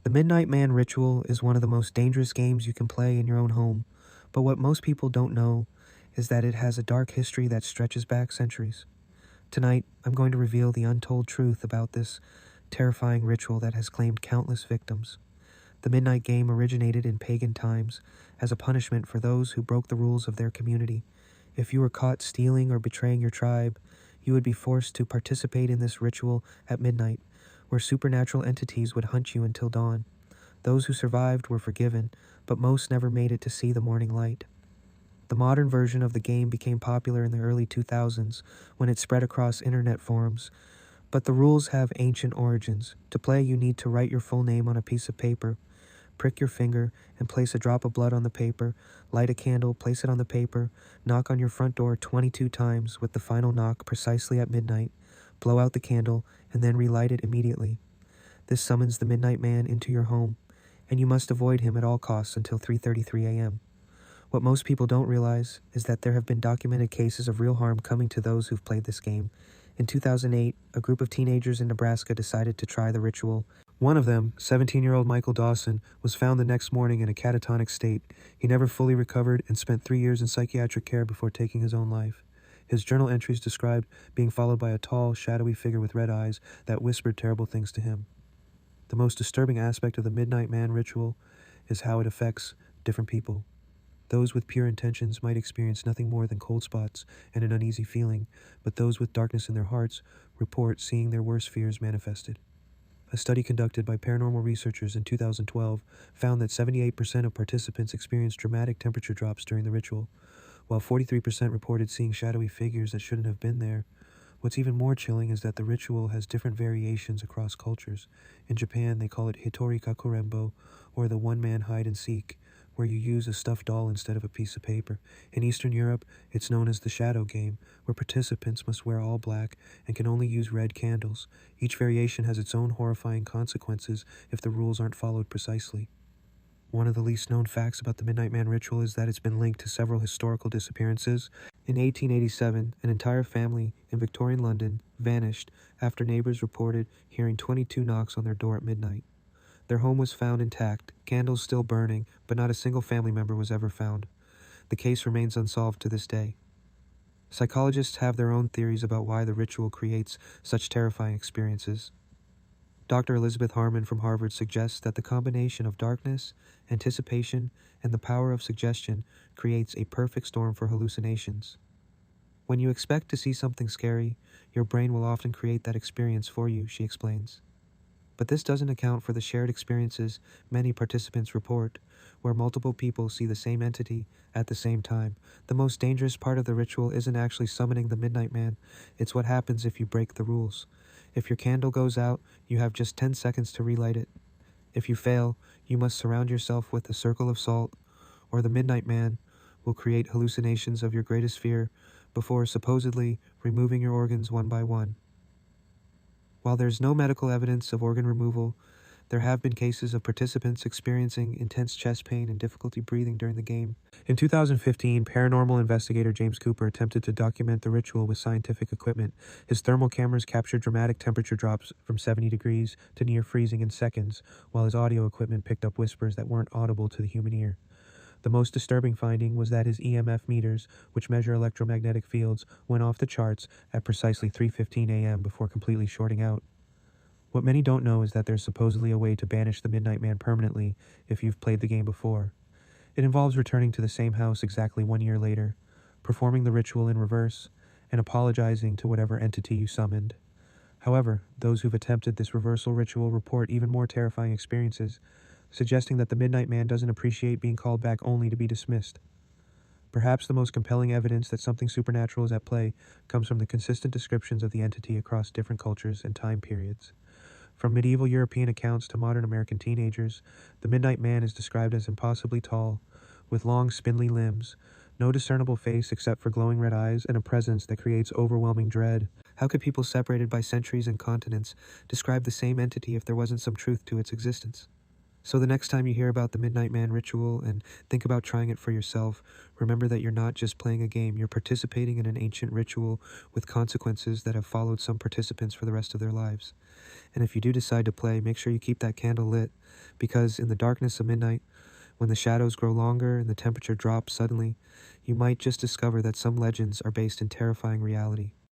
The Midnight Man ritual is one of the most dangerous games you can play in your own home, but what most people don't know is that it has a dark history that stretches back centuries. Tonight, I'm going to reveal the untold truth about this terrifying ritual that has claimed countless victims. The Midnight Game originated in pagan times as a punishment for those who broke the rules of their community. If you were caught stealing or betraying your tribe, you would be forced to participate in this ritual at midnight, where supernatural entities would hunt you until dawn. Those who survived were forgiven, but most never made it to see the morning light. The modern version of the game became popular in the early 2000s when it spread across internet forums, but the rules have ancient origins. To play, you need to write your full name on a piece of paper, prick your finger, and place a drop of blood on the paper, light a candle, place it on the paper, knock on your front door 22 times with the final knock precisely at midnight, blow out the candle, and then relight it immediately. This summons the Midnight Man into your home, and you must avoid him at all costs until 3:33 a.m. What most people don't realize is that there have been documented cases of real harm coming to those who've played this game. In 2008, a group of teenagers in Nebraska decided to try the ritual. One of them, 17-year-old Michael Dawson, was found the next morning in a catatonic state. He never fully recovered and spent 3 years in psychiatric care before taking his own life. His journal entries described being followed by a tall, shadowy figure with red eyes that whispered terrible things to him. The most disturbing aspect of the Midnight Man ritual is how it affects different people. Those with pure intentions might experience nothing more than cold spots and an uneasy feeling, but those with darkness in their hearts report seeing their worst fears manifested. A study conducted by paranormal researchers in 2012 found that 78% of participants experienced dramatic temperature drops during the ritual, while 43% reported seeing shadowy figures that shouldn't have been there. What's even more chilling is that the ritual has different variations across cultures. In Japan, they call it Hitori Kakurembo, or the one-man hide-and-seek, where you use a stuffed doll instead of a piece of paper. In Eastern Europe, it's known as the shadow game, where participants must wear all black and can only use red candles. Each variation has its own horrifying consequences if the rules aren't followed precisely. One of the least known facts about the Midnight Man ritual is that it's been linked to several historical disappearances. In 1887, an entire family in Victorian London vanished after neighbors reported hearing 22 knocks on their door at midnight. Their home was found intact, candles still burning, but not a single family member was ever found. The case remains unsolved to this day. Psychologists have their own theories about why the ritual creates such terrifying experiences. Dr. Elizabeth Harmon from Harvard suggests that the combination of darkness, anticipation, and the power of suggestion creates a perfect storm for hallucinations. When you expect to see something scary, your brain will often create that experience for you, she explains. But this doesn't account for the shared experiences many participants report, where multiple people see the same entity at the same time. The most dangerous part of the ritual isn't actually summoning the Midnight Man, it's what happens if you break the rules. If your candle goes out, you have just 10 seconds to relight it. If you fail, you must surround yourself with a circle of salt, or the Midnight Man will create hallucinations of your greatest fear before supposedly removing your organs one by one. While there's no medical evidence of organ removal, there have been cases of participants experiencing intense chest pain and difficulty breathing during the game. In 2015, paranormal investigator James Cooper attempted to document the ritual with scientific equipment. His thermal cameras captured dramatic temperature drops from 70 degrees to near freezing in seconds, while his audio equipment picked up whispers that weren't audible to the human ear. The most disturbing finding was that his EMF meters, which measure electromagnetic fields, went off the charts at precisely 3:15 a.m. before completely shorting out. What many don't know is that there's supposedly a way to banish the Midnight Man permanently if you've played the game before. It involves returning to the same house exactly 1 year later, performing the ritual in reverse, and apologizing to whatever entity you summoned. However, those who've attempted this reversal ritual report even more terrifying experiences, suggesting that the Midnight Man doesn't appreciate being called back only to be dismissed. Perhaps the most compelling evidence that something supernatural is at play comes from the consistent descriptions of the entity across different cultures and time periods. From medieval European accounts to modern American teenagers, the Midnight Man is described as impossibly tall, with long, spindly limbs, no discernible face except for glowing red eyes, and a presence that creates overwhelming dread. How could people separated by centuries and continents describe the same entity if there wasn't some truth to its existence? So the next time you hear about the Midnight Man ritual and think about trying it for yourself, remember that you're not just playing a game, you're participating in an ancient ritual with consequences that have followed some participants for the rest of their lives. And if you do decide to play, make sure you keep that candle lit, because in the darkness of midnight, when the shadows grow longer and the temperature drops suddenly, you might just discover that some legends are based in terrifying reality.